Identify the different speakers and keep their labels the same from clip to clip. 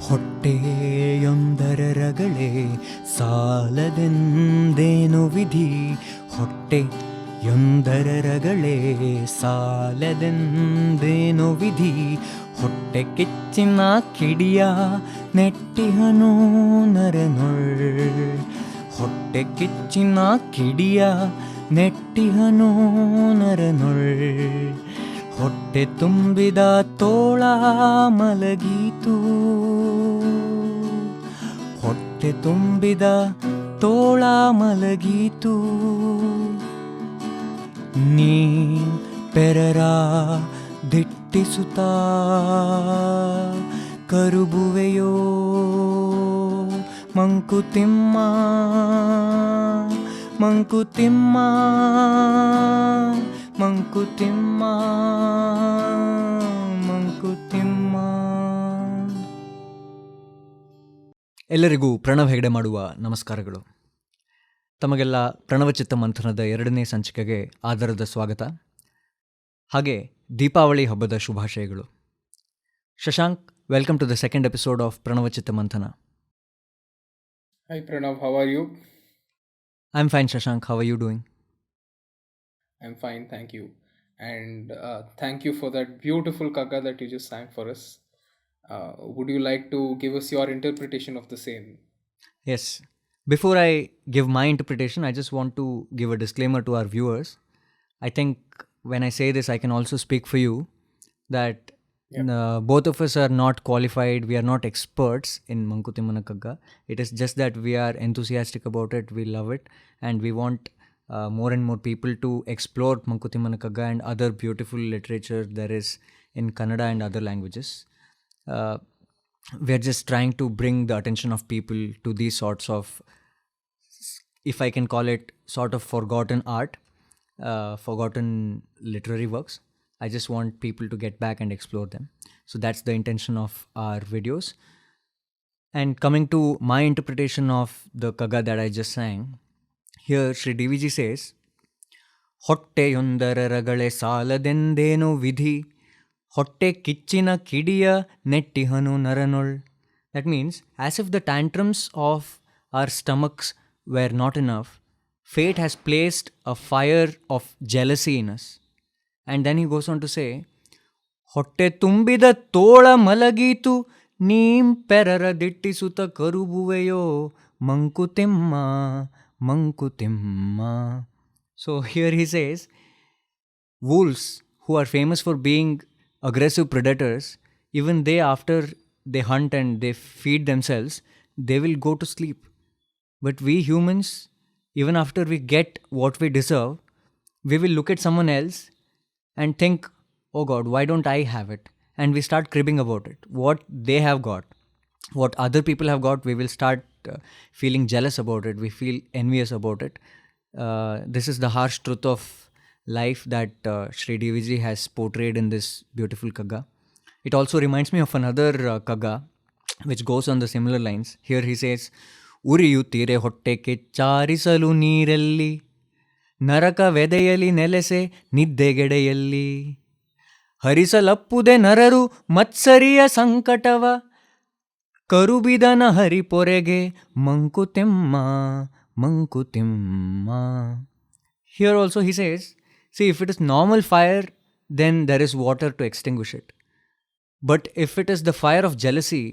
Speaker 1: ಹೊಟ್ಟೆಯೊಂದರ ರಗಳೆ ಸಾಲದೆಂದೇನು ವಿಧಿ. ಹೊಟ್ಟೆಯೊಂದರ ರಗಳೆ ಸಾಲದೆಂದೇನು ವಿಧಿ. ಹೊಟ್ಟೆ ಕಿಚ್ಚಿನ ಕಿಡಿಯ ನೆಟ್ಟಿಹನು ನರನೊಳ್. ಹೊಟ್ಟೆ ಕಿಚ್ಚಿನ ಕಿಡಿಯ ನೆಟ್ಟಿಹನು ನರನೊಳ್. ಹೊಟ್ಟೆ ತುಂಬಿದ ತೋಳ ಮಲಗೀತು. ಹೊಟ್ಟೆ ತುಂಬಿದ ತೋಳ ಮಲಗೀತು. ನೀ ಪೆರರ ದಿಟ್ಟಿಸುತ್ತಾ ಕರುಬುವೆಯೋ ಮಂಕುತಿಮ್ಮ. ಮಂಕುತಿಮ್ಮ ಮಂಕುತಿಮ್ಮ ಮಂಕುತಿಮ್ಮ. ಎಲ್ಲರಿಗೂ ಪ್ರಣವ್ ಹೆಗಡೆ ಮಾಡುವ ನಮಸ್ಕಾರಗಳು. ತಮಗೆಲ್ಲ ಪ್ರಣವ ಚಿತ್ತ ಮಂಥನದ 2ನೇ ಸಂಚಿಕೆಗೆ ಆದರದ ಸ್ವಾಗತ. ಹಾಗೆ ದೀಪಾವಳಿ ಹಬ್ಬದ ಶುಭಾಶಯಗಳು. Shashank, welcome to the second episode of Pranava Chitta ಮಂಥನ.
Speaker 2: Hi Pranav, how are you?
Speaker 1: I'm fine, Shashank. How are you doing?
Speaker 2: I'm fine, thank you. And thank you for that beautiful Kagga that you just sang for us. Would you like to give us your interpretation of the same?
Speaker 1: Yes. Before I give my interpretation, I just want to give a disclaimer to our viewers. I think when I say this, I can also speak for you that both of us are not qualified. We are not experts in Mankutimmana Kagga. It is just that we are enthusiastic about it. We love it. And we want more and more people to explore Mankutimmana Kagga and other beautiful literature there is in Kannada and other languages. We are just trying to bring the attention of people to these sorts of, if I can call it, sort of forgotten art, forgotten literary works. I just want people to get back and explore them. So that's the intention of our videos. And coming to my interpretation of the Kagga that I just sang, here Sri DVG says, ಹೊಟ್ಟೆಯೊಂದರ ರಗಳೆ ಸಾಲದೆಂದೇನು ವಿಧಿ. ಹೊಟ್ಟೆ ಕಿಚ್ಚಿನ ಕಿಡಿಯ ನೆಟ್ಟಿಹನು ನರನೊಳ್. That means, as if the tantrums of our stomachs were not enough, fate has placed a fire of jealousy in us. And then he goes on to say, ಹೊಟ್ಟೆ ತುಂಬಿದ ತೋಳ ಮಲಗೀತು. Neem ಪೆರರ ದಿಟ್ಟಿಸುತ್ತ ಕರುಬುವೆಯೋ Mankutimma Mankutimma. So here he says, wolves, who are famous for being aggressive predators, even they, after they hunt and they feed themselves, they will go to sleep. But we humans, even after we get what we deserve, we will look at someone else and think, oh God, why don't I have it? And we start cribbing about it. What they have got, what other people have got, we will start feeling jealous about it. We feel envious about it. This is the harsh truth of life that Sri DVG has portrayed in this beautiful Kagga. It also reminds me of another Kagga which goes on the similar lines. Here he says, ಉರಿಯುತ್ತೀರೆ ಹೊಟ್ಟೆ ಕಿಚ್ಚಾರಿಸಲು ನೀರಲ್ಲಿ, ನರಕ ವೆದೆಯಲಿ ನೆಲೆಸೆ ನಿದ್ದೆಗೆಡೆಯಲ್ಲಿ. ಹರಿಸಲಪ್ಪುದೆ ನರರು ಮತ್ಸರಿಯ ಸಂಕಟವ, ಕರುಬಿದನ ಹರಿಪೊರೆಗೆ Mankutimma Mankutimma. Here also he says, see, if it is normal fire, then there is water to extinguish it. But if it is the fire of jealousy,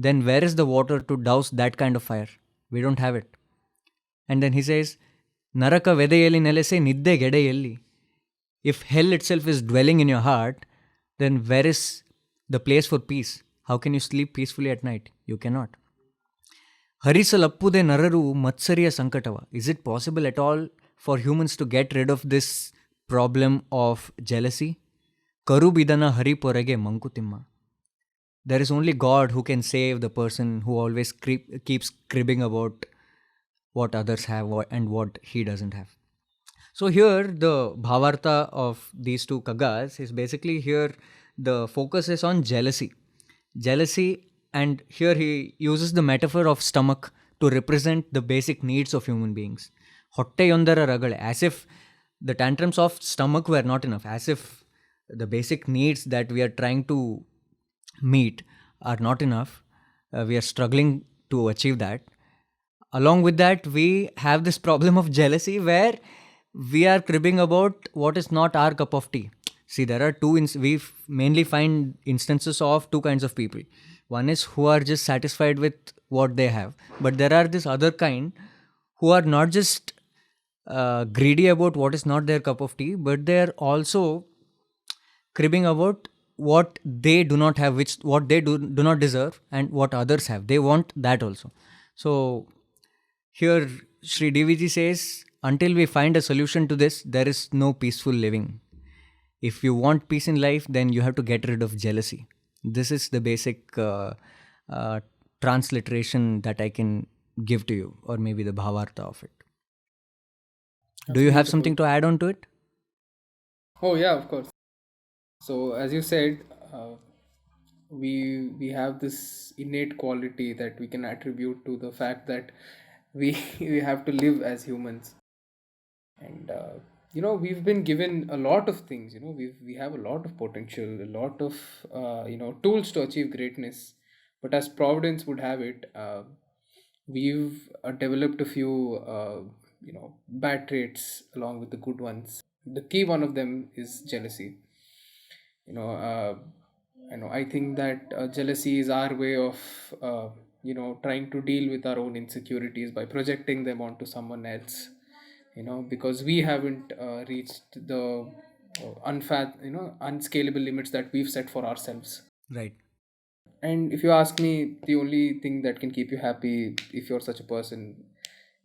Speaker 1: then where is the water to douse that kind of fire? We don't have it. And then he says, Naraka vedayali nelese nidde gedayalli. If hell itself is dwelling in your heart, then where is the place for peace? How can you sleep peacefully at night? You cannot. Harisalappude nararu matsariya sankatava. Is it possible at all for humans to get rid of this problem of jealousy? Karubidana hariporage mankutimma. There is only God who can save the person who always keeps cribbing about what others have and what he doesn't have. So here the bhavartha of these two Kaggas is basically, here the focus is on jealousy. Jealousy, and here he uses the metaphor of stomach to represent the basic needs of human beings. Hotteyondara ragale, as if the tantrums of stomach were not enough, as if the basic needs that we are trying to meet are not enough. We are struggling to achieve that. Along with that, we have this problem of jealousy where we are cribbing about what is not our cup of tea. See, there are we mainly find instances of two kinds of people. One is who are just satisfied with what they have, but there are this other kind who are not just greedy about what is not their cup of tea, but they are also cribbing about what they do not have, which what they do not deserve, and what others have. They want that also. So here, Sri DVG says, until we find a solution to this, there is no peaceful living. If you want peace in life, then you have to get rid of jealousy. This is the basic uh, transliteration that I can give to you, or maybe the bhavartha of it. Do
Speaker 2: That's
Speaker 1: you have
Speaker 2: beautiful.
Speaker 1: something to add on to it?
Speaker 2: Oh yeah, of course. So as you said, we have this innate quality that we can attribute to the fact that we we have to live as humans, and we've been given a lot of things. We have a lot of potential, a lot of tools to achieve greatness, but as providence would have it, we've developed a few bad traits along with the good ones. The key one of them is jealousy. you know uh, I think that jealousy is our way of trying to deal with our own insecurities by projecting them onto someone else, because we haven't reached the unscalable limits that we've set for ourselves.
Speaker 1: Right.
Speaker 2: And if you ask me, the only thing that can keep you happy, if you're such a person,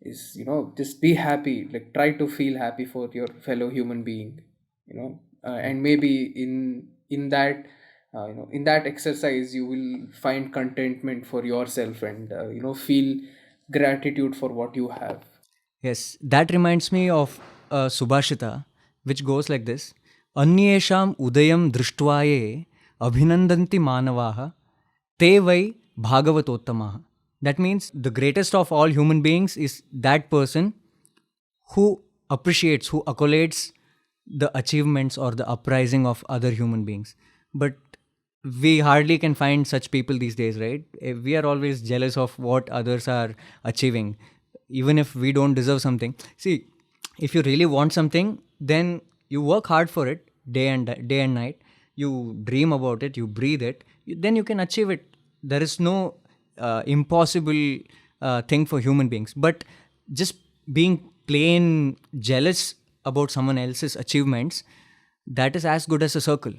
Speaker 2: is just be happy. Like, try to feel happy for your fellow human being. And maybe in that in that exercise, you will find contentment for yourself, and feel gratitude for what you have.
Speaker 1: Yes, that reminds me of Subhashita, which goes like this: Anyesham udayam drishtvaye abhinandanti manavaha te vai bhagavatottamaha. That means the greatest of all human beings is that person who appreciates, who accolades the achievements or the uprising of other human beings. But we hardly can find such people these days, right? We are always jealous of what others are achieving, even if we don't deserve something. See, if you really want something, then you work hard for it day and night. You dream about it, you breathe it, then you can achieve it. There is no impossible thing for human beings. But just being plain jealous about someone else's achievements, that is as good as a circle.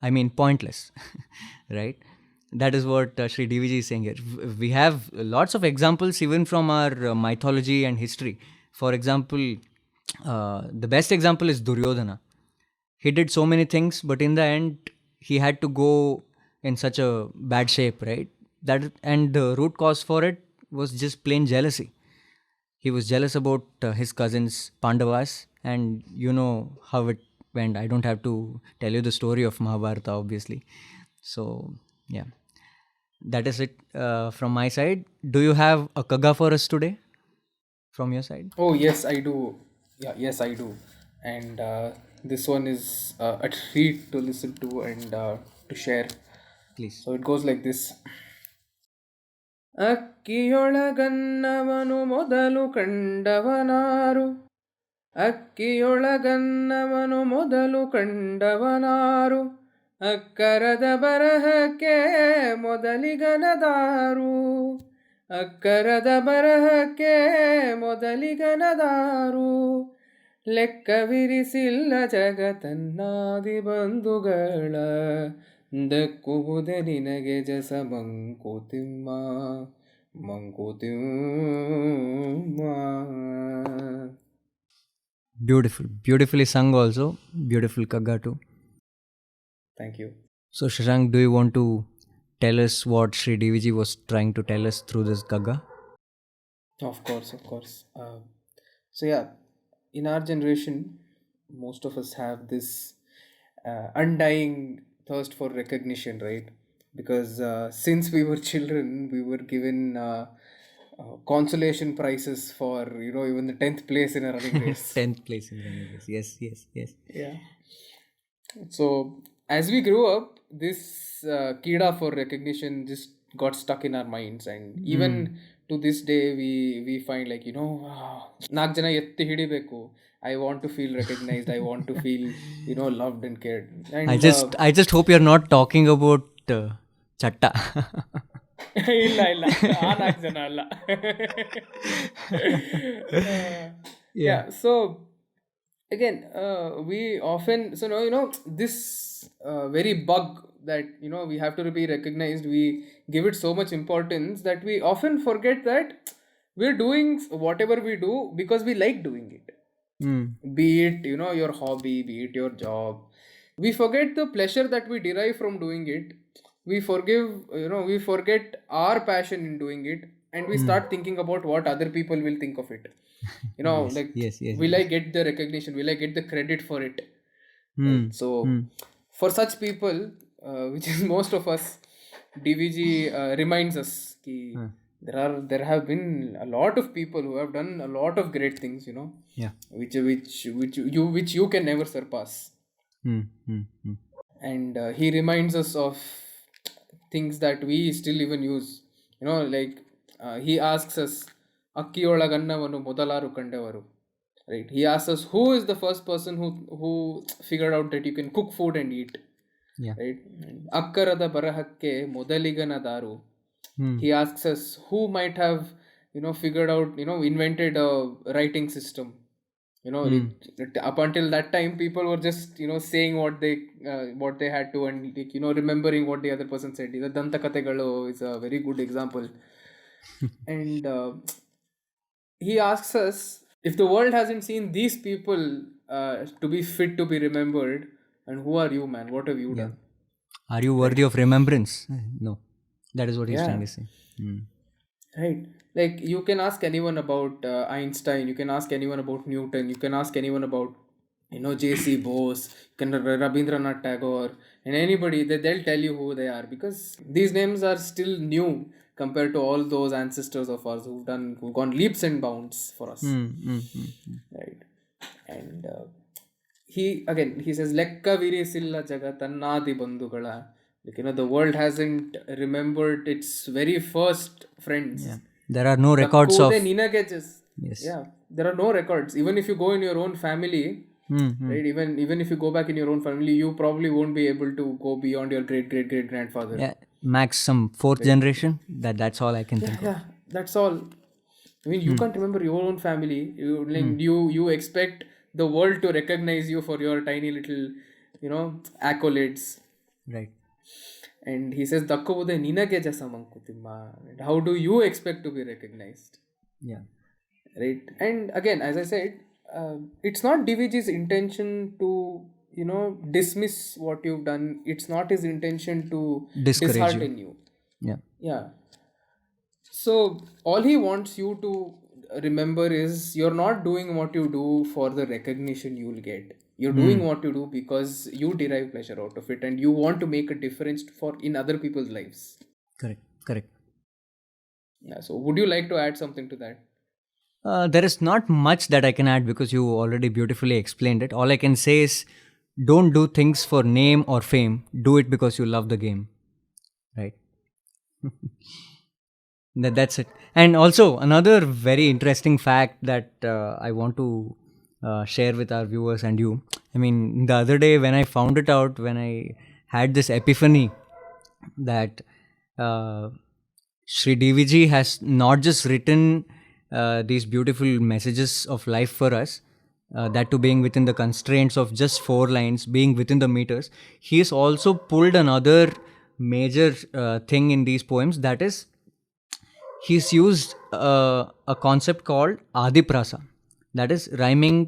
Speaker 1: I mean, pointless, right? That is what Sri DVG is saying here. We have lots of examples even from our mythology and history. For example, the best example is Duryodhana. He did so many things, but in the end, he had to go in such a bad shape, right? That, and the root cause for it was just plain jealousy. He was jealous about his cousins Pandavas, and you know how it went. I don't have to tell you the story of Mahabharata, obviously. So, yeah, that is it from my side. Do you have a Kaga for us today from your side?
Speaker 2: Oh yes, I do. Yeah, yes, I do. And this one is a treat to listen to and to share.
Speaker 1: Please.
Speaker 2: So it goes like this. ಅಕ್ಕಿಯೊಳಗನ್ನವನು ಮೊದಲು ಕಂಡವನಾರು, ಅಕ್ಕಿಯೊಳಗನ್ನವನು ಮೊದಲು ಕಂಡವನಾರು, ಅಕ್ಕರದ ಬರಹಕ್ಕೆ ಮೊದಲಿಗನದಾರು, ಅಕ್ಕರದ ಬರಹಕ್ಕೆ ಮೊದಲಿಗನದಾರು, ಲೆಕ್ಕವಿರಿಸಿಲ್ಲ ಜಗತನ್ನಾದಿ ಬಂಧುಗಳ, ದಕ್ಕುವುದೇ ನಿನಗೆ ಜಸ Mankutimma, Mankutimma.
Speaker 1: Beautiful. Beautifully sung also. Beautiful Kaga too.
Speaker 2: Thank you.
Speaker 1: So, Shashank, do you want to tell us what Sri DVG was trying to tell us through this Kaga?
Speaker 2: Of course, of course. So yeah, in our generation, most of us have this undying thirst for recognition, right? Because since we were children, we were given consolation prizes for even the 10th place in a running race.
Speaker 1: 10th place in running race. Yes, yes, yes.
Speaker 2: Yeah. So as we grew up, this kida for recognition just got stuck in our minds, and even to this day, we find like ನಾಲ್ಕು ಜನ ಎತ್ತಿ ಹಿಡಿಬೇಕು. I want to feel recognized. I want to feel loved and cared. And
Speaker 1: I just hope you're not talking about Chatta.
Speaker 2: ಇಲ್ಲ ಇಲ್ಲ ಆ ನಾಲ್ಕು ಜನ ಅಲ್ಲ. Yeah. So again, we often this very bug that we have to be recognized. We give it so much importance that we often forget that we're doing whatever we do because we like doing it. Be it your hobby, be it your job. We forget the pleasure that we derive from doing it. We forget our passion in doing it, and we start thinking about what other people will think of it. Like,
Speaker 1: yes,
Speaker 2: will I get the recognition, will I get the credit for it? Right? So for such people, which is most of us, DVG reminds us ki there have been a lot of people who have done a lot of great things,
Speaker 1: Yeah.
Speaker 2: which you can never surpass. And he reminds us of things that we still even use. Like he asks us, ಅಕ್ಕಿಯೊಳಗನ್ನವನು ಮೊದಲಾರು ಕಂಡವರು. Right? He asks us, who is the first person who figured out that you can cook food and eat?
Speaker 1: Yeah.
Speaker 2: Right? ಅಕ್ಕರದ ಬರಹಕ್ಕೆ ಮೊದಲಿಗನ ದಾರು. He asks us, who might have figured out, invented a writing system. Up until that time, people were just saying what they had to, and remembering what the other person said. The Dantakategalu is a very good example. And he asks us, if the world hasn't seen these people to be fit to be remembered, and who are you, man? What have you done?
Speaker 1: Are you worthy of remembrance? No. That is what he's trying to say.
Speaker 2: Right. Like, you can ask anyone about Einstein, you can ask anyone about Newton, you can ask anyone about J.C. Bose, you can Rabindranath Tagore, and anybody, they'll tell you who they are, because these names are still new compared to all those ancestors of ours who've gone leaps and bounds for us. Right. And he says, ಲೆಕ್ಕ ವಿರಿಸಿಲ್ಲ ಜಗತ್ತನ್ನಾದಿ ಬಂಧುಗಳ. Like, the world hasn't remembered its very first friends.
Speaker 1: Yeah. There are no records of...
Speaker 2: Yes. Yeah, there are no records. Even if you go in your own family, right? Even if you go back in your own family, you probably won't be able to go beyond your great grandfather.
Speaker 1: Yeah, max some fourth generation. That's all I can think of.
Speaker 2: Yeah, that's all. I mean, you can't remember your own family. You expect the world to recognize you for your tiny little, accolades.
Speaker 1: Right.
Speaker 2: And he says, ದಕ್ಕುವುದೇ ನಿನಗೆ ಜಸ Mankutimma. How do you expect to be recognized?
Speaker 1: Yeah.
Speaker 2: Right. And again, as I said, it's not DVG's intention to dismiss what you've done. It's not his intention to dishearten you. Yeah. So all he wants you to remember is, you're not doing what you do for the recognition you'll get. You're doing what you do because you derive pleasure out of it, and you want to make a difference in other people's lives.
Speaker 1: Correct.
Speaker 2: Yeah. So would you like to add something to that?
Speaker 1: There is not much that I can add, because you already beautifully explained it. All I can say is, don't do things for name or fame. Do it because you love the game. Right? That's it. And also, another very interesting fact that I want to share with our viewers and you. I mean, the other day when I found it out, when I had this epiphany that Shri DVG has not just written these beautiful messages of life for us, that to being within the constraints of just 4 lines, being within the meters, he has also pulled another major thing in these poems, that is, he's used a concept called Adiprasa, that is rhyming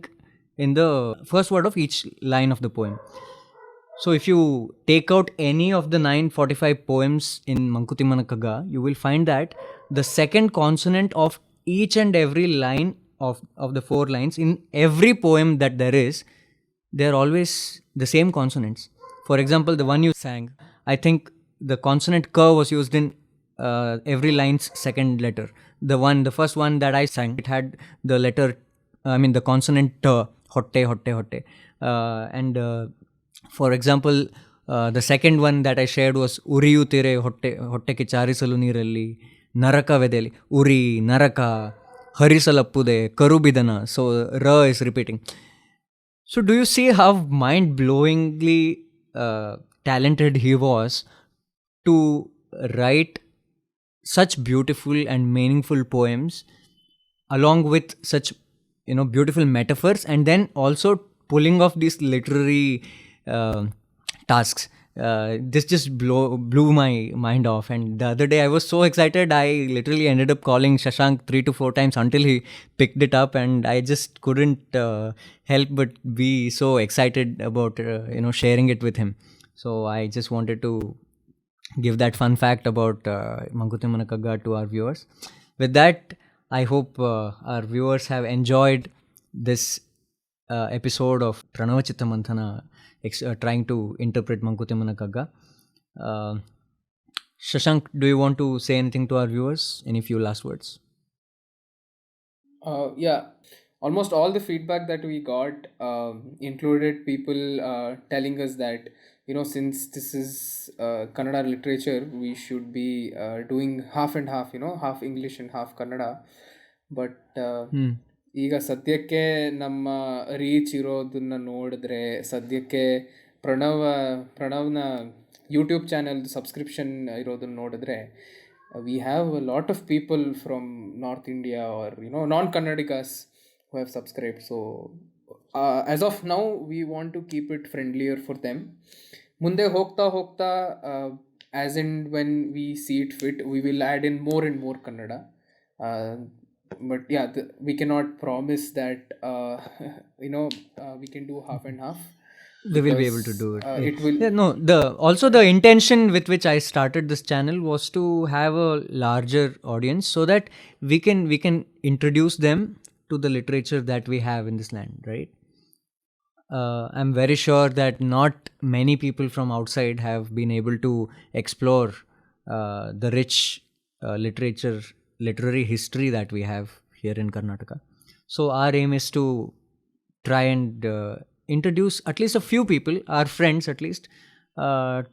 Speaker 1: in the first word of each line of the poem. So if you take out any of the 945 poems in Mankutimmana Kagga, you will find that the second consonant of each and every line of the 4 lines in every poem that there is, they are always the same consonants. For example, the one you sang, I think the consonant K was used in every line's second letter. The first one that I sang, it had the letter, the consonant hotte, hotte, hotte. And for example, the second one that I shared was uriyutire ಹೊಟ್ಟೆಗೆ ಚಾರಿಸಲು ನೀರಲ್ಲಿ ನರಕವೆದೆಲಿ ಉರಿ ನರಕ ಹರಿಸಲಪ್ಪುದೆ ಕರುಬಿದನ. So ra is repeating. So do you see how mind-blowingly talented he was to write such beautiful and meaningful poems along with such beautiful metaphors, and then also pulling off these literary tasks. This just blew my mind off. And the other day I was so excited, I literally ended up calling Shashank 3 to 4 times until he picked it up, and I just couldn't help but be so excited about sharing it with him. So I just wanted to give that fun fact about Mankutimmana Kagga to our viewers. With that, I hope our viewers have enjoyed this episode of Pranava Chitta Manthana, trying to interpret Mankutimmana Kagga. Shashank, do you want to say anything to our viewers? Any few last words?
Speaker 2: Yeah, almost all the feedback that we got included people telling us that, since this is Kannada literature, we should be doing half and half, half English and half Kannada. But ಈಗ ಸದ್ಯಕ್ಕೆ ನಮ್ಮ reach ಇರೋದನ್ನ ನೋಡಿದ್ರೆ, ಸದ್ಯಕ್ಕೆ ಪ್ರಣವ್ನ YouTube channel subscription ಇರೋದನ್ನ ನೋಡಿದ್ರೆ, we have a lot of people from North India or non-Kannadigas who have subscribed. So as of now we want to keep it friendlier for them. ಮುಂದೆ ಹೋಗ್ತಾ as and when we see it fit, we will add in more and more Kannada. But yeah, we cannot promise that we can do half and half.
Speaker 1: They will be able to do it.
Speaker 2: It will.
Speaker 1: Yeah, no. The intention with which I started this channel was to have a larger audience, so that we can introduce them to the literature that we have in this land, right? I'm very sure that not many people from outside have been able to explore the rich literary history that we have here in Karnataka. So our aim is to try and introduce at least a few people, our friends at least,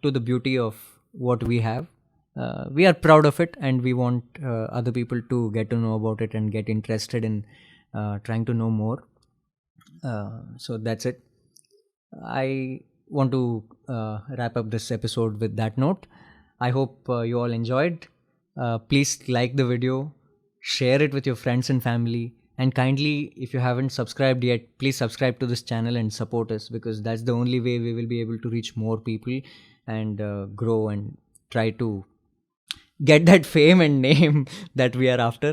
Speaker 1: to the beauty of what we have. We are proud of it, and we want other people to get to know about it and get interested in trying to know more. So that's it. I want to wrap up this episode with that note. I hope you all enjoyed. Please like the video, share it with your friends and family, and kindly, if you haven't subscribed yet, please subscribe to this channel and support us, because that's the only way we will be able to reach more people and grow and try to get that fame and name that we are after.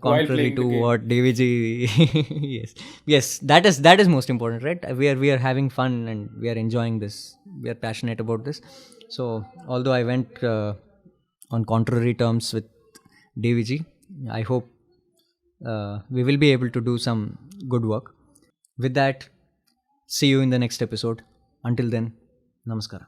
Speaker 1: Contrary to what DVG yes, that is most important, right? We are having fun and we are enjoying this. We are passionate about this. So although I went on contrary terms with DVG, I hope we will be able to do some good work. With that, see you in the next episode. Until then, namaskara.